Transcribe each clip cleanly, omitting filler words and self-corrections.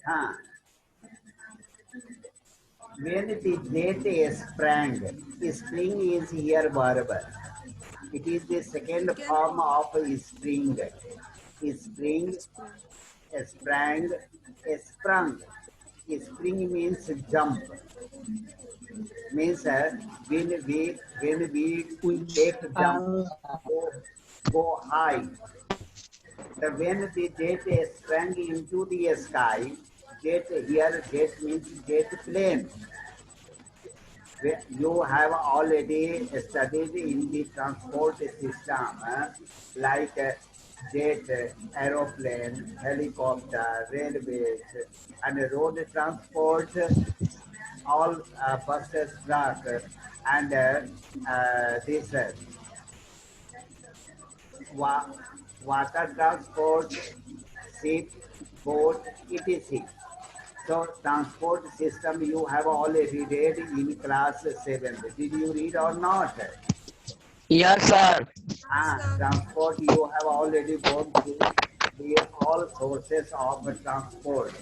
Huh. When the date sprang, spring is here barber. It is the second Again, form of spring. Spring, spring. sprang, sprung. Spring means jump. Means when we which take jump, go, go high. The when the jet sprang into the sky, jet means jet plane. You have already studied in the transport system, like jet, aeroplane, helicopter, railways, and road transport, all buses, truck, and this wa- water transport, ship, boat, etc. So transport system you have already read in class 7. Did you read or not? yes, sir. Yes, sir. Transport you have already gone through the all sources of transport.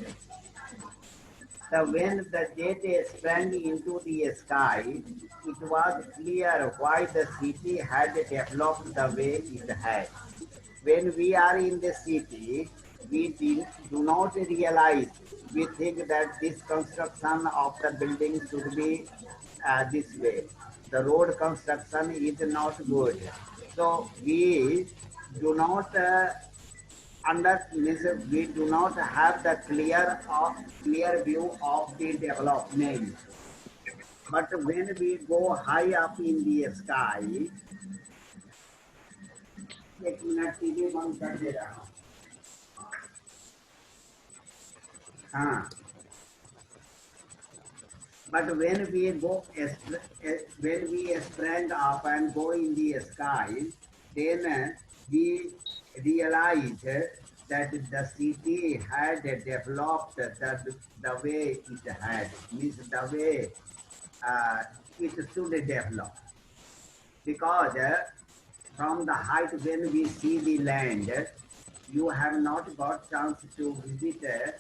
So when the jet sprang into the sky, it was clear why the city had developed the way it had. When we are in the city, we do not realize. We think that this construction of the building should be this way. The road construction is not good. So we do not we do not have the clear view of the development. But when we go high up in the sky, एक minute TV बंद कर दे रहा हूँ. हाँ. But when we sprang up and go in the sky, then we realize that the city had developed the way it had, means the way uh, it should develop. Because from the height when we see the land, you have not got chance to visit,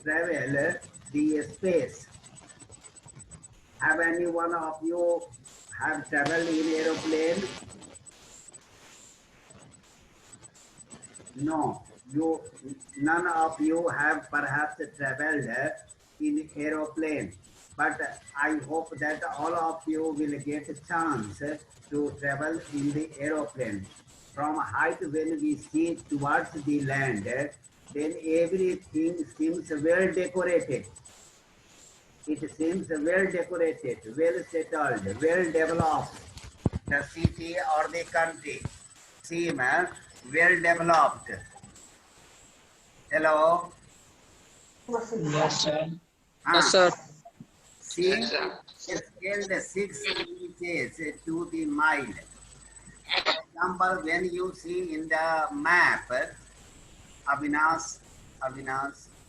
travel the space. Have any one of you have traveled in aeroplane? No, none of you have perhaps traveled in aeroplane. But I hope that all of you will get a chance to travel in the aeroplane. From height when we see towards the land, then everything seems well decorated. It seems well decorated, well settled, well developed. The city or the country seem well developed. Hello? Yes, sir. Ah, Yes, sir. seem scaled 6 inches to the mile. For example, when you see in the map, Avinash,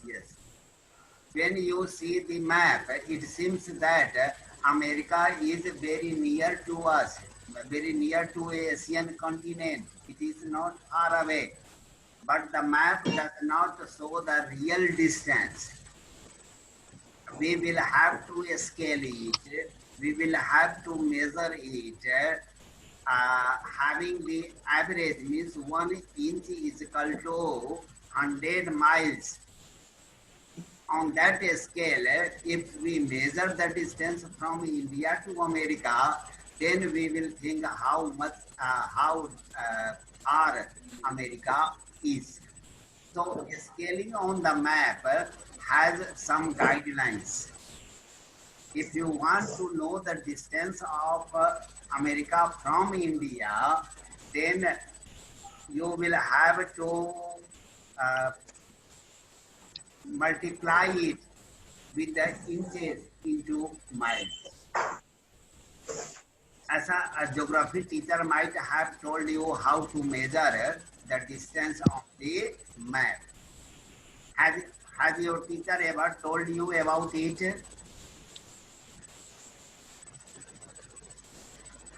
yes. When you see the map, it seems that America is very near to us, very near to Asian continent. It is not far away, but the map does not show the real distance. We will have to scale it. We will have to measure it. Having the average means 1 inch is equal to 100 miles. On that scale, if we measure the distance from India to America, then we will think how much, how far America is. So scaling on the map has some guidelines. If you want to know the distance of America from India, then you will have to uh, multiply it with the inches into miles. As a geography teacher might have told you how to measure the distance on the map. Has your teacher ever told you about it?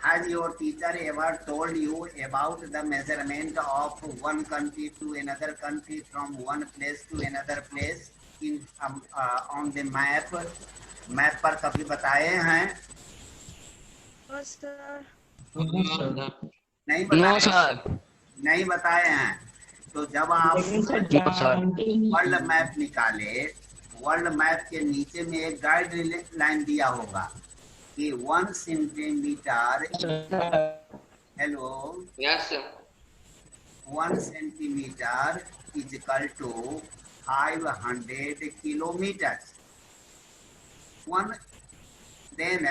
Has your teacher ever told you about the measurement of one country to another country, from one place to another place in on the map? Map पर कभी बताए हैं? No, sir. नहीं No, बताए, sir. नहीं बताए हैं। तो जब आप No, sir. वर्ल्ड मैप निकाले, वर्ल्ड मैप के नीचे में एक गाइड लाइन दिया होगा कि 1 centimetre, hello, Yes, sir. 1 centimeter is equal to 500 kilometers. One, then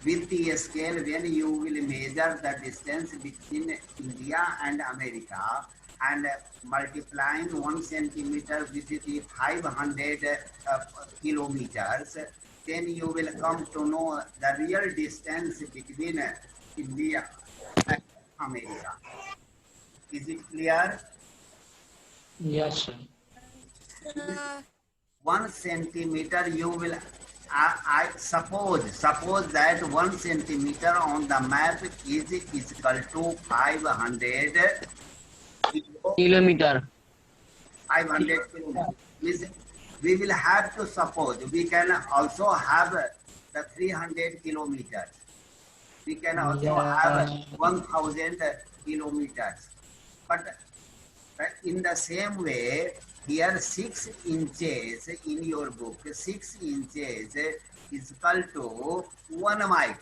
with the scale, when you will measure the distance between India and America and multiplying 1 centimeter with the 500 kilometers, then you will come to know the real distance between India and America. Is it clear? Yes, sir. 1 centimeter you will, I suppose that 1 centimeter on the map is equal to 500 Kilometer. 500 kilometers. Means we will have to suppose, we can also have the 300 kilometers. We can also have 1000 kilometers. But in the same way, here 6 inches in your book, 6 inches is equal to 1 mile.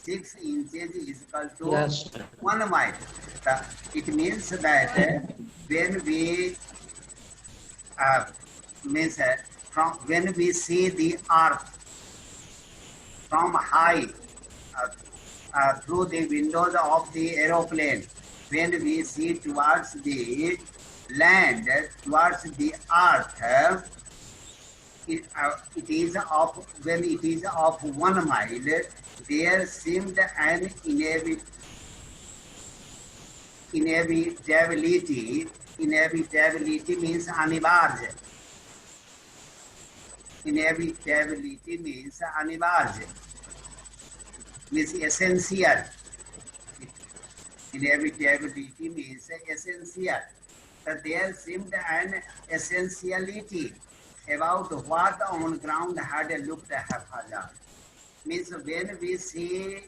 6 inches is equal to Yes, sir. 1 mile. It means that when we from when we see the earth from high through the windows of the aeroplane, when we see towards the land, towards the earth, it is of, when it is of 1 mile, there seemed an inevitability. Inevitability means anivarj. Inevitability means anivarj, means essential. Inevitability means essential. That there seemed an essentiality about what on ground had looked haphazard. Means when we see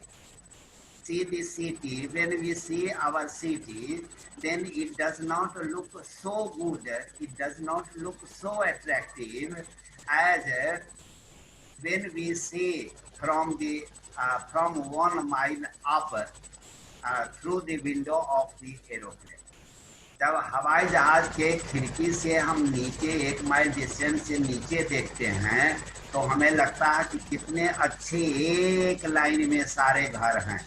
the city, when we see our city, then it does not look so good, it does not look so attractive as when we see from the from 1 mile up through the window of the aeroplane. जब हवाई जहाज के खिड़की से हम नीचे 1 mile distance से नीचे देखते हैं तो हमें लगता है कि कितने अच्छे एक लाइन में सारे घर हैं,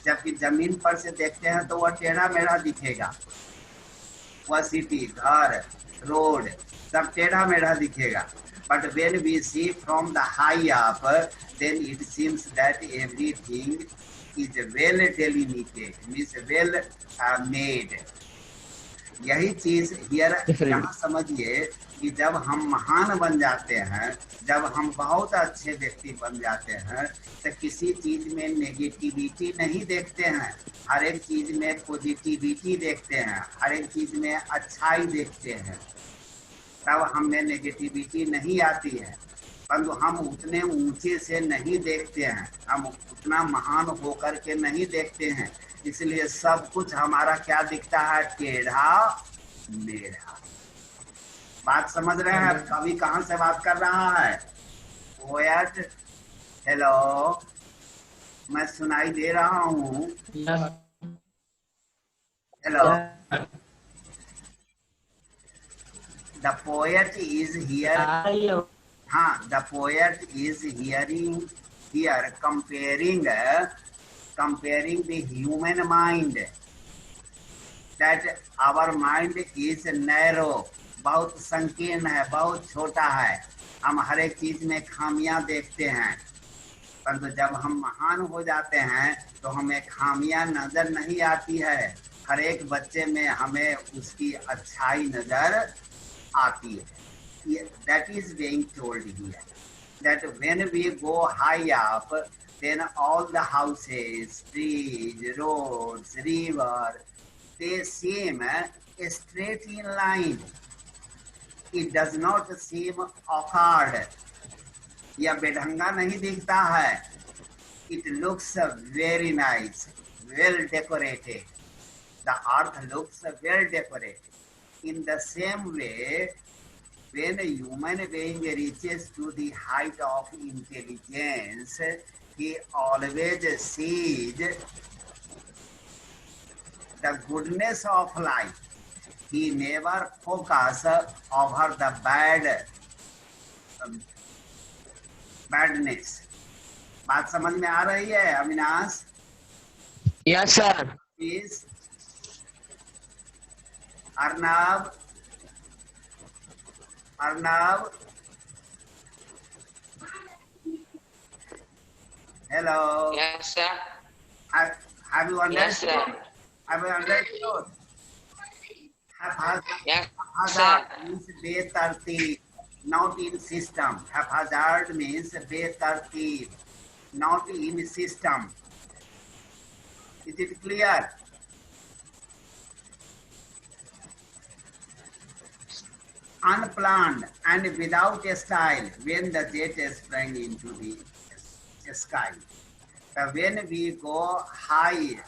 जबकि जमीन पर से देखते हैं तो वह टेढ़ा मेढ़ा दिखेगा, वह सिटी, घर, रोड सब टेढ़ा मेढ़ा दिखेगा. But when we see from the high up, then it seems that everything is well delimited, means well made. यही चीज हियर यहाँ समझिए कि जब हम महान बन जाते हैं, जब हम बहुत अच्छे व्यक्ति बन जाते हैं, तो किसी चीज में नेगेटिविटी नहीं देखते हैं, हर एक चीज में पॉजिटिविटी देखते हैं, हर एक चीज में अच्छाई देखते हैं. तब हमें नेगेटिविटी नहीं आती है. परंतु हम उतने ऊंचे से नहीं देखते हैं, हम उतना महान होकर के नहीं देखते हैं, इसलिए सब कुछ हमारा क्या दिखता है, टेढ़ा मेढ़ा. बात समझ रहे हैं? कवि कहाँ से बात कर रहा है? पोएट. हेलो, मैं सुनाई दे रहा हूँ? Hello. The poet is here. हाँ, the poet is hearing here comparing the human mind, that our mind is narrow, बहुत संकीर्ण है, बहुत छोटा है, हम हर एक चीज में खामियां देखते हैं. परंतु जब हम महान हो जाते हैं तो हमें खामियां नजर नहीं आती है, हर एक बच्चे में हमें उसकी अच्छाई नजर आती है. That is being told here, that when we go high up, then all the houses, trees, roads, river, they seem straight in line. It does not seem awkward. यह बेढंगा नहीं दिखता है. It looks very nice, well decorated. The earth looks well decorated. In the same way, when a human being reaches to the height of intelligence, he always sees the goodness of life. He never focuses over the badness. बात समझ में आ रही है Avinash? Yes, sir. Please. Arnav. Hello. Yes, sir. Have you understood? Yes, sir. Have you understood? Yes, Haphazard sir. means betartib, not in system. Haphazard means betartib, not in system. Is it clear? Unplanned and without a style when the jet sprang into the sky. When we go high,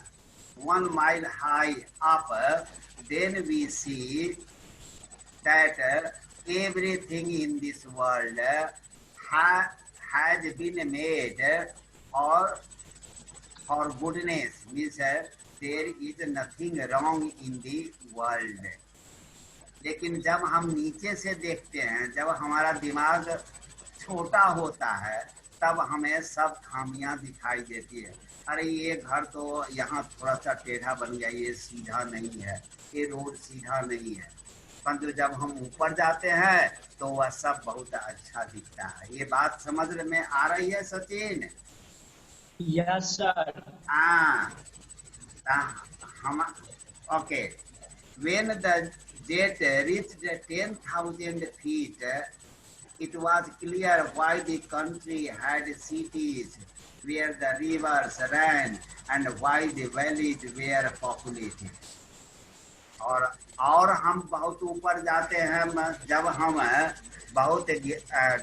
1 mile high up, then we see that everything in this world has been made or for goodness, means there is nothing wrong in the world. लेकिन जब हम नीचे से देखते हैं, जब हमारा दिमाग छोटा होता है, तब हमें सब खामियां दिखाई देती है. अरे ये घर तो यहाँ थोड़ा सा टेढ़ा बन गया, ये सीधा नहीं है, ये रोड सीधा नहीं है. परंतु जब हम ऊपर जाते हैं तो वह सब बहुत अच्छा दिखता है. ये बात समझ में आ रही है सचिन? Yes, sir. हाँ. हम okay. When the jet reached 10,000 feet, it was clear why the country had cities where the rivers ran and why the valleys were populated. और हम बहुत ऊपर जाते हैं, जब हम बहुत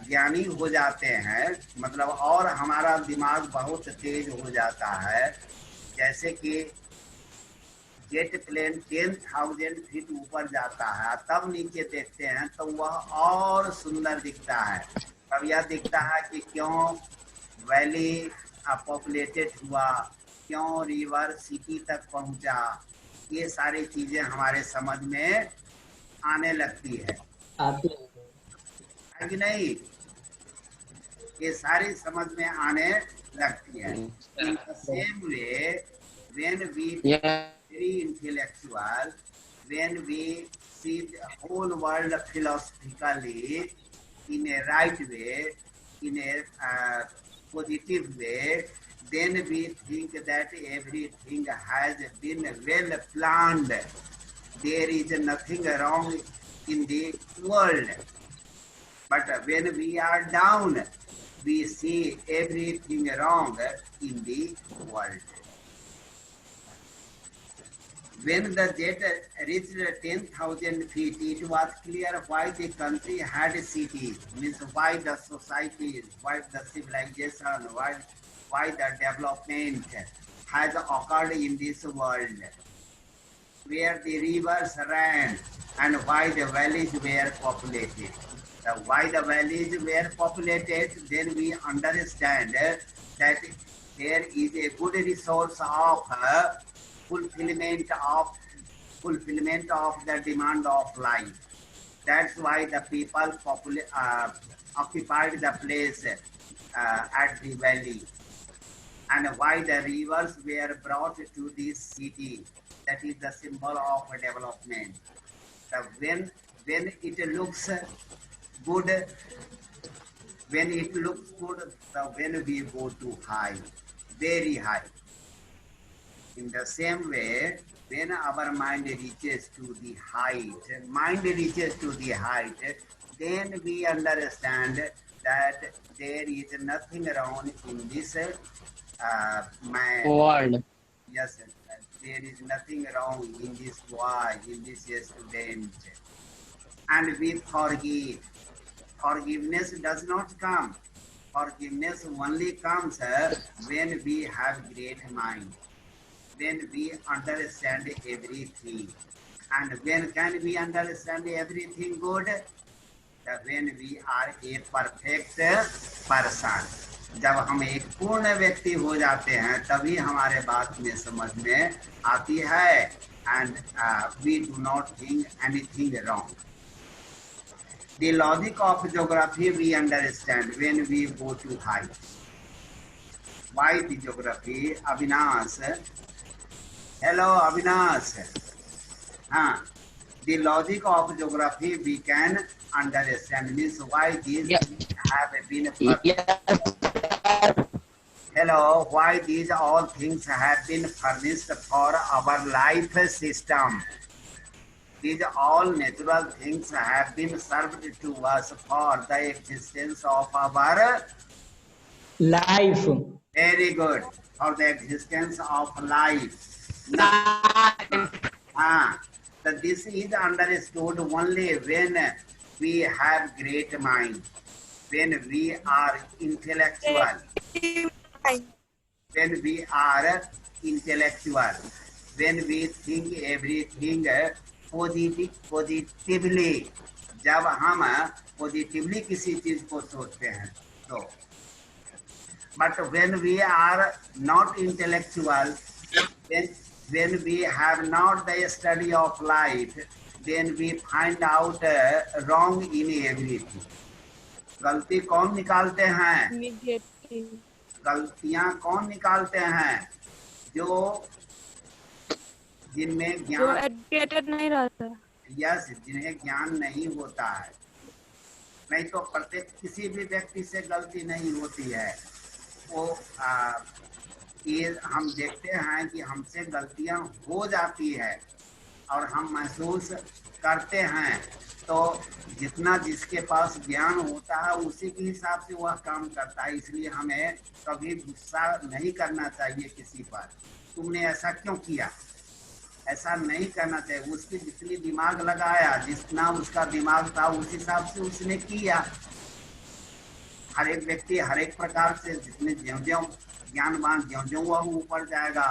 ज्ञानी हो जाते हैं, मतलब और हमारा दिमाग बहुत तेज हो जाता है. जैसे कि जेट प्लेन 10,000 फीट ऊपर जाता है, तब नीचे देखते हैं तो वह और सुंदर दिखता है. तब यह दिखता है कि क्यों वैली पॉपुलेटेड हुआ, क्यों रिवर सिटी तक पहुंचा. ये सारी चीजें हमारे समझ में आने लगती है. आते है कि नहीं? ये सारी समझ में आने लगती है. In the same way, when we Yeah. very intellectual, when we see the whole world philosophically in a right way, in a positive way, then we think that everything has been well planned. There is nothing wrong in the world. But when we are down, we see everything wrong in the world. When the jet reached 10,000 feet, it was clear why the country had cities, means why the society, why the civilization, why the development has occurred in this world, where the rivers ran and why the valleys were populated. Why the valleys were populated, then we understand that there is a good resource of fulfillment of the demand of life. That's why the people occupied the place at the valley, and why the rivers were brought to this city. That is the symbol of development. When it looks good, when we go too high, very high. In the same way, when our mind reaches to the height, then we understand that there is nothing wrong in this man. World. Yes, there is nothing wrong in this boy, in this student. And we forgive. Forgiveness does not come. Forgiveness only comes when we have great mind, when we understand everything. And when can we understand everything good? When we are a perfect person. जब हम एक पूर्ण व्यक्ति हो जाते हैं तभी हमारे बात में समझ में आती है and we do not think anything wrong. The logic of geography we understand when we go to height. Why the geography? Avinash. Hello, Avinash. The logic of geography we can understand. Means why these Yes. have been. Yes. Hello, why these all things have been furnished for our life system. These all natural things have been served to us for the existence of our. Life. Very good. For the existence of life. So this is understood only when we have great mind, when we are intellectual, when we are intellectual, when we think everything positively. जब हम positively किसी चीज को सोचते हैं तो but when we are not intellectual, when we have not the study of life, then we find out wrong in everything. गलती कौन निकालते हैं? गलतियां कौन निकालते हैं? जो जिनमें जो ज्ञान, एजुकेटेड नहीं रहता। यस, जिन्हें ज्ञान नहीं होता है। नहीं तो प्रत्येक किसी भी व्यक्ति से गलती नहीं होती है। वो ये हम देखते हैं कि हमसे गलतियां हो जाती है और हम महसूस करते हैं, तो जितना जिसके पास ज्ञान होता है उसी के हिसाब से वह काम करता है। इसलिए हमें कभी गुस्सा नहीं करना चाहिए किसी पर। तुमने ऐसा क्यों किया? ऐसा नहीं करना चाहिए। उसकी जितनी दिमाग लगाया, जितना उसका दिमाग था उस हिसाब से उसने किया। हर एक व्यक्ति हर एक प्रकार से जितने ज्यों-ज्यों ज्ञानवान ज्यों-ज्यों वह ऊपर जाएगा,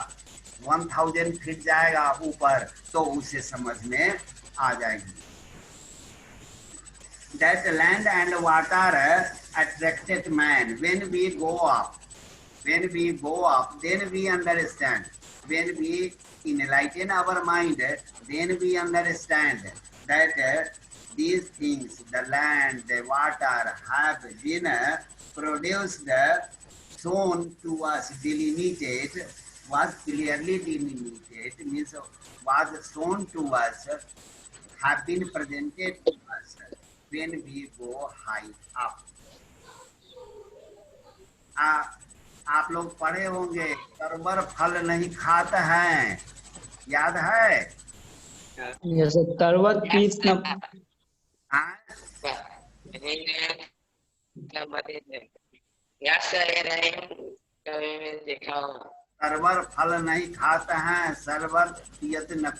1000 फीट जाएगा ऊपर, तो उसे समझ में आ जाएगी। That land and water attracted man. When we go up, then we understand. When we enlighten our mind, then we understand that these things, the land, the water, have been produced, shown to us, delimited, was clearly delimited, means was shown to us, have been presented to us when we go high up. आप लोग पढ़े होंगे, Kerber फल नहीं खाता है, याद है? Yes, Tarvat is Yes, sir. कभी मैं देखा हूँ। सरवर फल नहीं खाते हैं, सरवर पियत न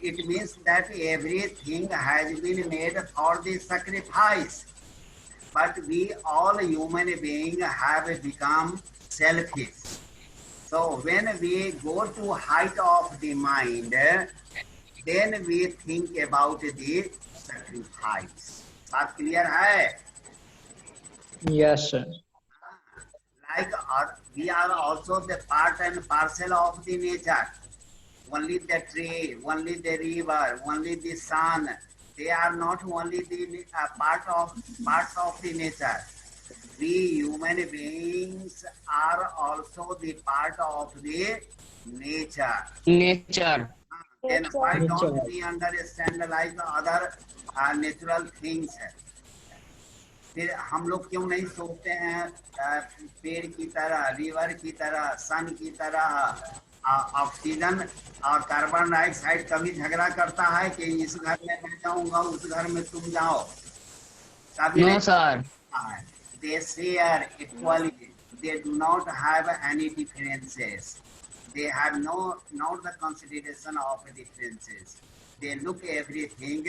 it means that everything has been made for the sacrifice, but we all human beings have become selfish. So when we go to height of the mind, then we think about the sacrifice. बात clear है? Yes, sir. Like we are also the part and parcel of the nature. Only the tree, only the river, only the sun. They are not only the parts of the nature. We human beings are also the part of the nature. Nature. Then why don't we understand like other natural things? फिर हम लोग क्यों नहीं सोचते हैं पेड़ की तरह, रिवर की तरह, सन की तरह? ऑक्सीजन और कार्बन डाइऑक्साइड कभी झगड़ा करता है कि इस घर में मैं जाऊंगा, उस घर में तुम जाओ? कभी No, नहीं sir. है। they share equally. They do not have any differences. They have not the consideration of differences. They look everything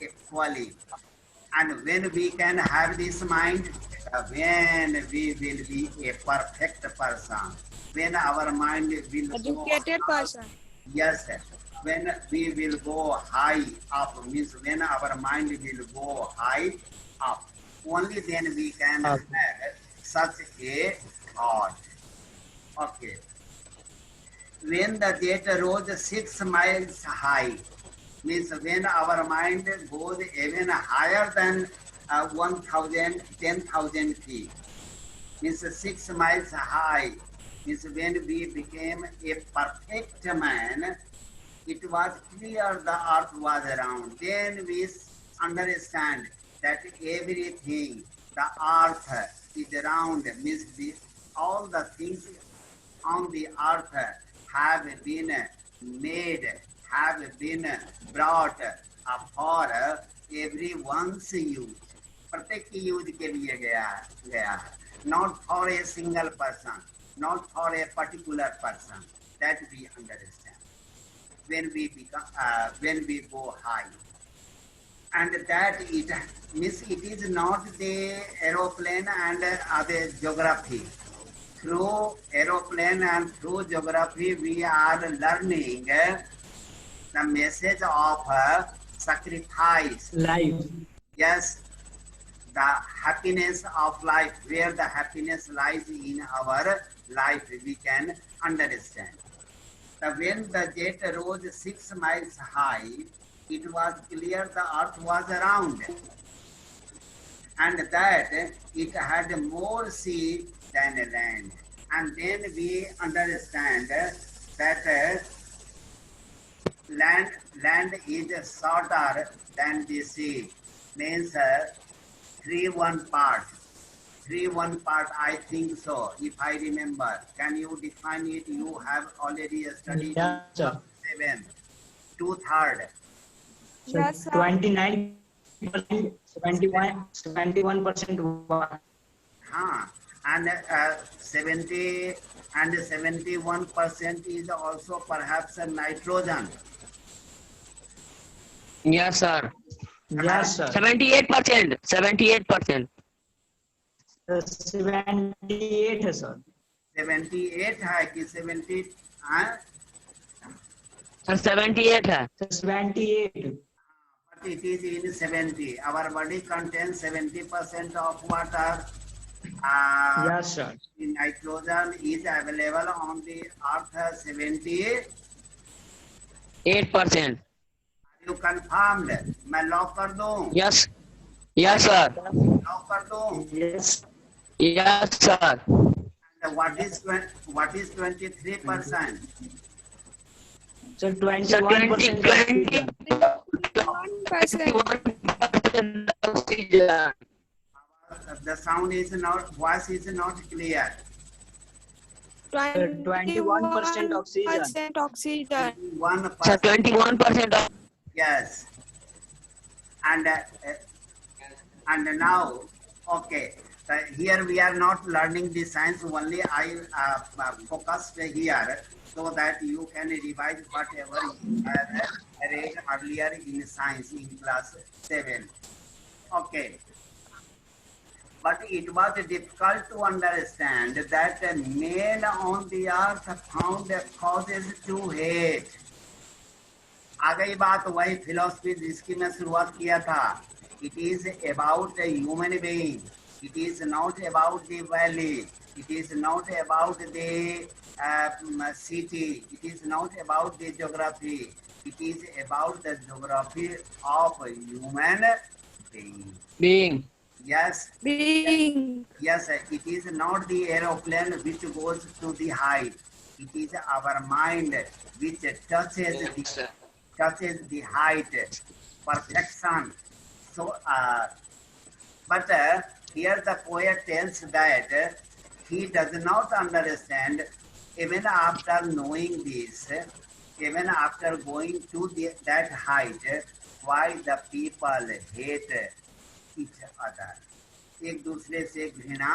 equally. And when we can have this mind, when we will be a perfect person, when our mind will go Educated person. yes, when we will go high up, means when our mind will go high up, only then we can Up. have such a thought. Okay. When the jet rose 6 miles high, means when our mind goes even higher than 1,000, 10,000 feet, means 6 miles high, means when we became a perfect man, it was clear the earth was round. Then we understand that everything, the earth is round, means all the things on the earth have been made, have been brought for everyone's use. प्रत्येक की use के लिए गया है, not for a single person, not for a particular person. That we understand when we become when we go high, and that it means it is not the aeroplane and the geography. Through aeroplane and through geography, we are learning the message of sacrifice. Life. Yes, the happiness of life, where the happiness lies in our life, we can understand. When the jet rose 6 miles high, it was clear the earth was round, and that it had more sea than land. And then we understand that land is shorter than the sea, means 3/1 part. 3/1 part, I think so, if I remember. Can you define it? You have already studied Yeah, sir. 7. 2/3. So Yes, sir. 29%, 71% water. And 70 and 71% is also perhaps a nitrogen. Yes, sir. Yes, sir. 78%. 78%. 78 है sir. 78 है कि 70 हाँ? Sir, 78 है. 78. But it is in 70. Our body contains 70% of water. Yes, sir. The nitrogen is available on the earth 70. 8%. You confirmed? मैं lock कर दूं? Yes. Yes, sir. Lock कर दूं? Yes. Yes, sir. And what is 23%? So Sir, 21% 20. 1%. 21% oxygen. The sound is not, voice is not clear. 21% oxygen. 1% oxygen. 1%. Sir, 21% of Yes. And now, okay. Here we are not learning the science only. I focused here so that you can revise whatever you have read earlier in science in class 7. Okay. But it was difficult to understand that men on the earth found causes to hate. आ गई बात वही philosophy जिसकी मैं शुरुआत किया था. It is about a human being. It is not about the valley. It is not about the city. It is not about the geography. It is about the geography of human being. being. Yes. Being. Yes, it is not the aeroplane which goes to the height. It is our mind which touches the height, perfection. So, but here the poet tells that he does not understand, even after knowing this, even after going to that height, why the people hate each other. एक दूसरे से घृणा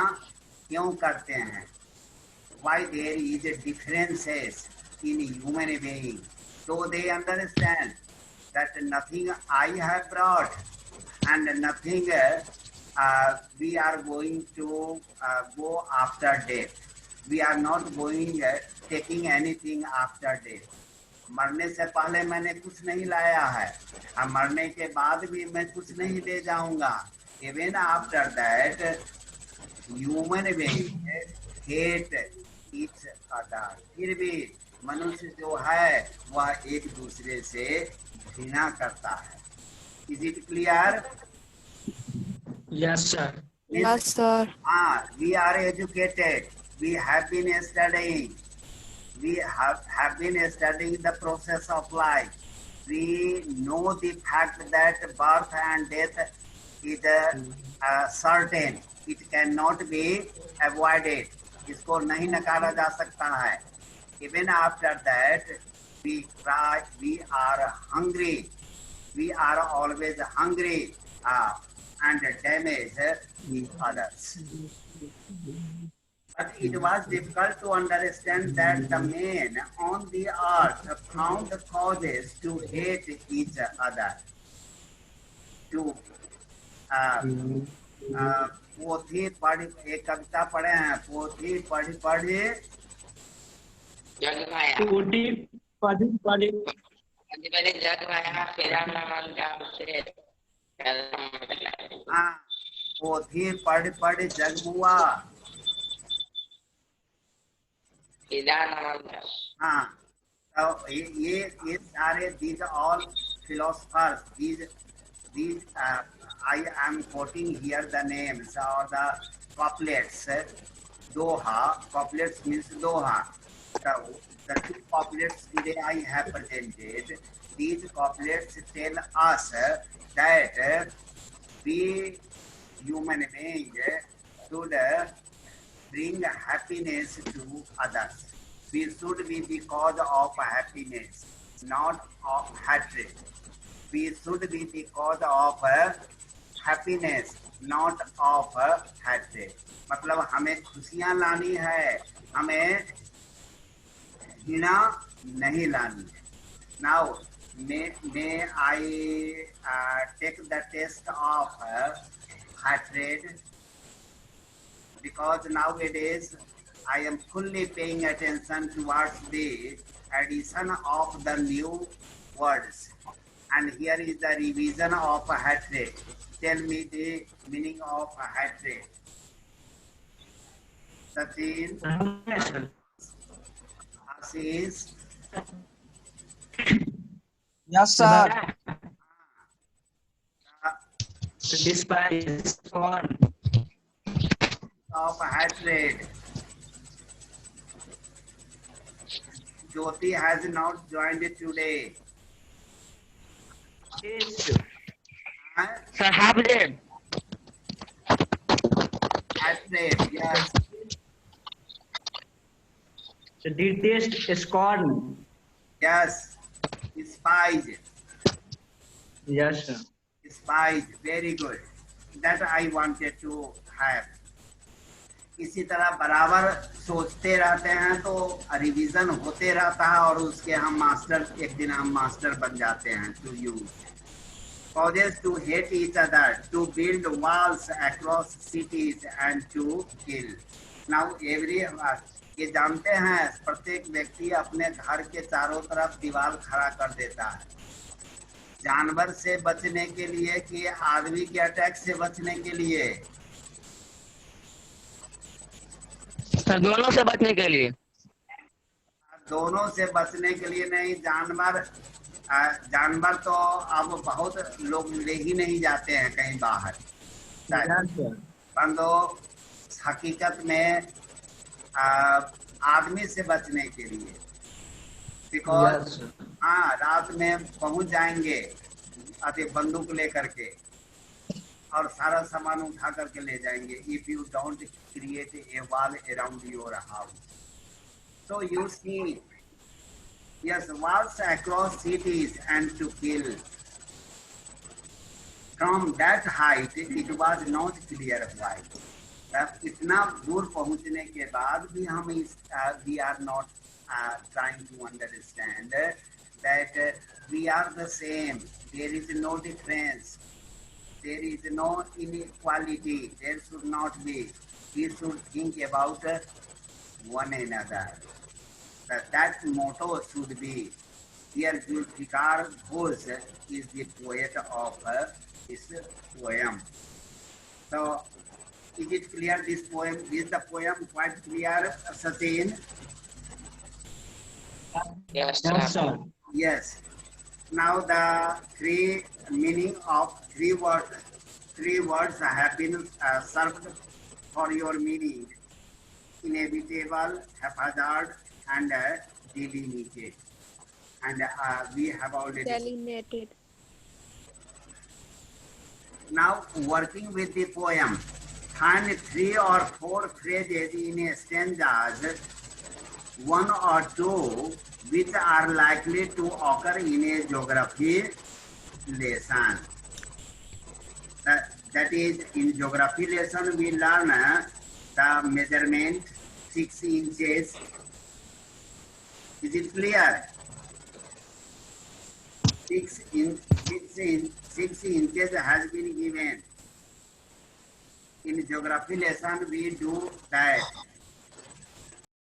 क्यों करते हैं? Why there is a differences in human being? So they understand that nothing I have brought and nothing we are going to go after death. We are not going taking anything after death. मरने से पहले मैंने कुछ नहीं लाया है, और मरने के बाद भी मैं कुछ नहीं ले जाऊंगा. Even after that, human being hate each other. फिर भी मनुष्य जो है वह एक दूसरे से घृणा करता है. Is it clear? Yes, sir. Yes, sir. We are educated. We have been studying. We have been studying the process of life. We know the fact that birth and death is certain. It cannot be avoided. इसको नहीं नकारा जा सकता है. Even after that, we cry, we are hungry. We are always hungry and damage the others. But it was difficult to understand that the men on the earth found causes to hate each other. To पोथी पढ़, एक कविता पढ़े हैं, पोथी पढ़ी पढ़ी जग माया Poti, padi. पहले जग माया फिर नाम जाप से पोथी पढ़ पढ़ जग मुआ. हाँ, तो ये सारे these all philosophers, these I am quoting here the names or the couplets. Doha, couplets means Doha. The two couplets today I have presented. These couplets tell us that we human beings should bring happiness to others. We should be the cause of happiness, not of hatred. We should be the cause of happiness, not of hatred. मतलब हमें खुशियाँ लानी है, हमें घृणा नहीं लानी है. Now, may I take the test of hatred? Because nowadays I am fully paying attention towards the addition of the new words. And here is the revision of hatred. Tell me the meaning of hatred. Sachin, Yes, sir. Ashish, Yes, sir. To despise scorn. of hatred. Jyoti has not joined today. Yes. Huh? Sir, hatred. Hatred, yes. To detest scorn. Yes. Despise. Yes, sir. Despise. Very good. That I wanted to have. इसी तरह बराबर सोचते रहते हैं तो revision होते रहता है और उसके हम मास्टर, एक दिन हम मास्टर बन जाते हैं. To use causes to hate each other, to build walls across cities and to kill. Now everyone, ये जानते हैं प्रत्येक व्यक्ति अपने घर के चारों तरफ दीवार खड़ा कर देता है, जानवर से बचने के लिए कि आदमी के अटैक से बचने के लिए. सर दोनों से बचने के लिए. दोनों से बचने के लिए नहीं. जानवर तो अब बहुत लोग ले ही नहीं जाते हैं कहीं बाहर, Yes, sir. परंतु हकीकत में आदमी से बचने के लिए. Because Yes, sir. हाँ, रात में पहुंच जाएंगे अति बंदूक लेकर के और सारा सामान उठा करके ले जाएंगे. If you don't create a wall around your house. So you see, yes, walls across cities and to kill. From that height, it was not clear why. तब इतना दूर पहुंचने के बाद भी हम इस we are not trying to understand that we are the same. There is no difference. There is no inequality. There should not be. We should think about one another. That motto should be. Here, Zulfikar Ghosh is the poet of this poem. So, is it clear this poem? Is the poem quite clear, Sachin? Yes, Yes, sir. sir. Yes. Now the three meaning of three words have been served for your meaning: inevitable, haphazard, and delimited. And we have already. Delineated. Now working with the poem, find 3 or 4 phrases in a stanzas, 1 or 2, which are likely to occur in a geography lesson. That is, in geography lesson we learn the measurement 6 inches. Is it clear? 6 inches has been given. In geography lesson we do that.